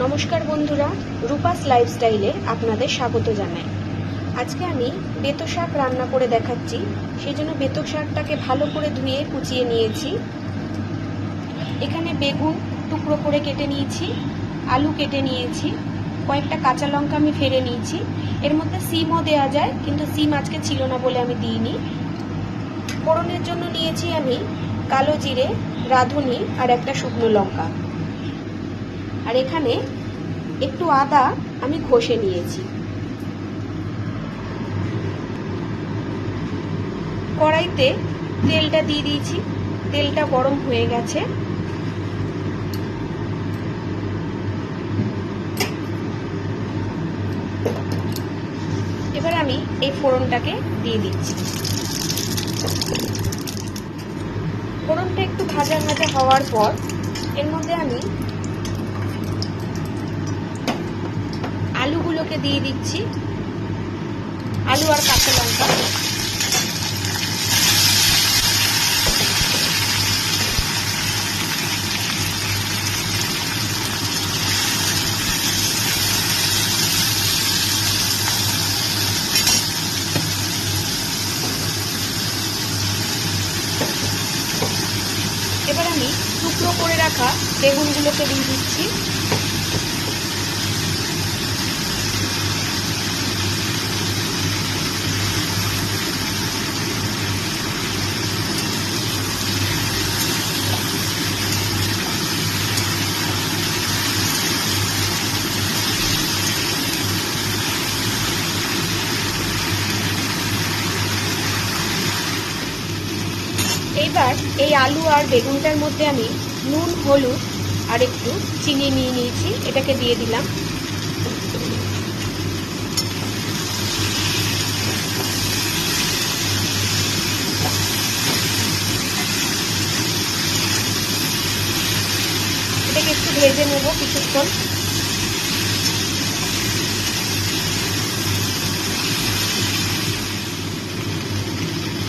নমস্কার বন্ধুরা, রূপাস লাইফস্টাইলে আপনাদের স্বাগত জানাই। আজকে আমি বেতো শাক রান্না করে দেখাচ্ছি। সেই জন্য বেতো শাকটাকে ভালো করে ধুয়ে কুচিয়ে নিয়েছি। এখানে বেগুন টুকরো করে কেটে নিয়েছি, আলু কেটে নিয়েছি, কয়েকটা কাঁচা লঙ্কা আমি ফেলে নিয়েছি। এর মধ্যে সিমও দেওয়া যায়, কিন্তু সিম আজকে ছিল না বলে আমি দিইনি। ফোড়নের জন্য নিয়েছি আমি কালো জিরে, রাঁধুনি আর একটা শুকনো লঙ্কা। আর এখানে একটু আদা আমি ঘষে নিয়েছি। কড়াইতে তেলটা দিয়ে দিয়েছি, তেলটা গরম হয়ে গেছে। এবার আমি এই ফোড়নটাকে দিয়ে দিচ্ছি। ফোড়নটা একটু ভাজা ভাজা হওয়ার পর এর মধ্যে আমি আলুগুলোকে দিয়ে দিচ্ছি, আলু আর কাঁচা লঙ্কা। এবার আমি টুকরো করে রাখা বেগুনগুলোকে দিয়ে দিচ্ছি। এবার এই আলু আর বেগুনটার মধ্যে আমি নুন, হলুদ আর একটু চিনি নিয়ে নিয়েছি, এটাকে দিয়ে দিলাম। এটাকে একটু ভেজে নেব কিছুক্ষণ।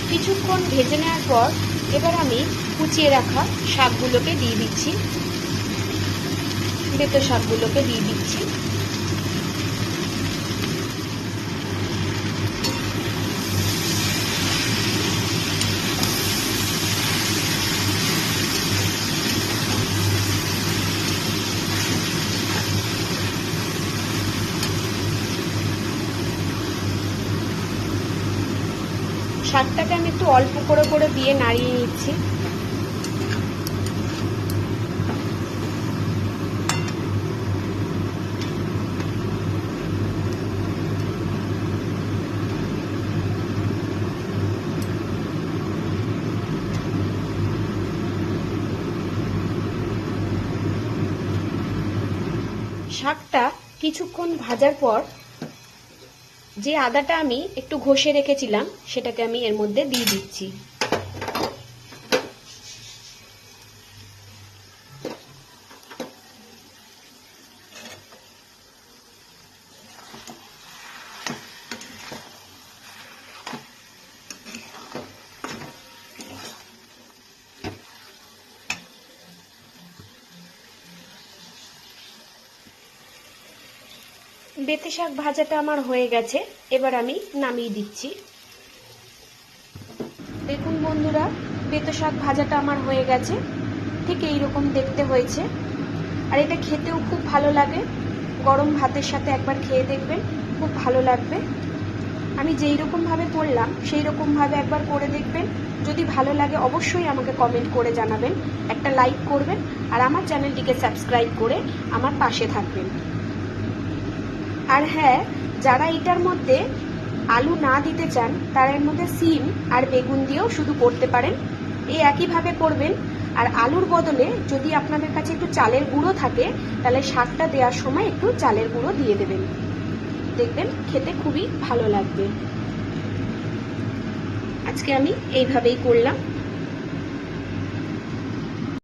কিছুক্ষণ ভেজে নেওয়ার পর এবার আমি কুচিয়ে রাখা শাকগুলোকে দিয়ে দিচ্ছি, বেতো শাকগুলোকে দিয়ে দিচ্ছি। শাকটাকে আমি একটু অল্প করে করে দিয়ে নাড়িয়ে নিচ্ছি। শাকটা কিছুক্ষণ ভাজার পর যে আদাটা আমি একটু ঘষে রেখেছিলাম সেটাকে আমি এর মধ্যে দিয়ে দিচ্ছি। বেতে শাক ভাজাটা আমার হয়ে গেছে, এবার আমি নামিয়ে দিচ্ছি। দেখুন বন্ধুরা, বেতে শাক ভাজাটা আমার হয়ে গেছে, ঠিক এইরকম দেখতে হয়েছে। আর এটা খেতেও খুব ভালো লাগে। গরম ভাতের সাথে একবার খেয়ে দেখবেন, খুব ভালো লাগবে। আমি যেই রকমভাবে করলাম সেই রকমভাবে একবার করে দেখবেন। যদি ভালো লাগে অবশ্যই আমাকে কমেন্ট করে জানাবেন, একটা লাইক করবেন আর আমার চ্যানেলটিকে সাবস্ক্রাইব করে আমার পাশে থাকবেন। আর হ্যাঁ, যারা এটার মধ্যে আলু না দিতে চান তারা এর মধ্যে সিম আর বেগুন দিয়েও শুধু করতে পারেন। এই একইভাবে করবেন। আর আলুর বদলে যদি আপনাদের কাছে একটু চালের গুঁড়ো থাকে তাহলে শাকটা দেওয়ার সময় একটু চালের গুঁড়ো দিয়ে দেবেন, দেখবেন খেতে খুবই ভালো লাগবে। আজকে আমি এইভাবেই করলাম।